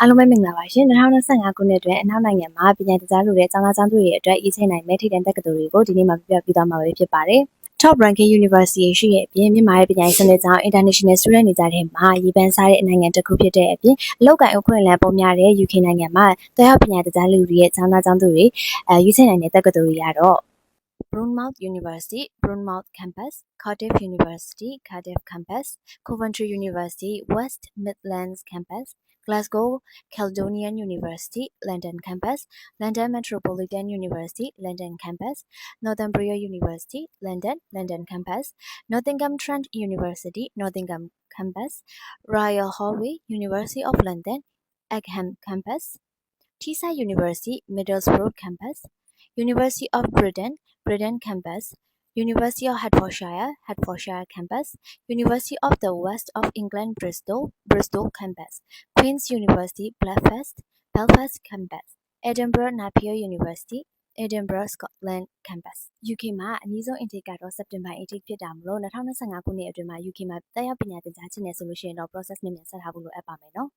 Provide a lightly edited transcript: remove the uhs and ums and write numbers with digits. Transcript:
အားလုံးပဲမင်္ဂလာပါရှင်2025ခုနှစ်အတွင်းအနောက်နိုင်ငံမှာပညာသင်ကြားလိုတဲ့ကျောင်းသားကျောင်းသူတွေအတွက်အရေးချိန်နိုင်မဲ့ထိပ်တန်းတက္ကသိုလ်တွေကိုဒီနေ့မှာပြပြပေးသွားမှာပဲဖြစ်ပါတယ်။ Top ranking university ရှိရဲ့အပြင်မြန်မာရဲ့ပညာရေးစနစ်ကြောင့် international student တွေကြားထဲမှာရေပန်းစားတဲ့နိုင်ငံတစ်ခုဖြစ်တဲ့အပြင်အလောက်ကိုင်အခွင့်အလမ်းပုံများတဲ့ UK နိုင်ငံမှာတရားပညာသင်ကြားလူတွေရဲ့ကျောင်းသားကျောင်းသူတွေရွေးချယ်နိုင်တဲ့တက္ကသိုလ်တွေကတော့ Bournemouth University, Bournemouth Campus, Cardiff University, Cardiff Campus, Coventry University, West Midlands Campus, Glasgow Caledonian University, London Campus, London Metropolitan University, London Campus, Northumbria University, London, London Campus, Nottingham Trent University, Nottingham Campus, Royal Holloway University of London, Egham Campus, Teesside University, Middlesbrough Campus, University of Britain, Britain Campus, University of Hertfordshire, Hertfordshire Campus, University of the West of England, Bristol, Bristol Campus, Queen's University, Belfast, Belfast Campus, Edinburgh Napier University, Edinburgh Scotland Campus. UK မှာအနည်းဆုံး intake ကတော့ September 18 ဖြစ်တာမလို့2025ခုနှစ်အတွင်းမှာ UK မှာတက်ရောက်ပညာသင်ကြားခြင်းနဲ့ဆိုလို့ရှိရင်တော့ process နဲ့မြန်ဆက်ထားဖို့လိုအပ်ပါမယ်နော်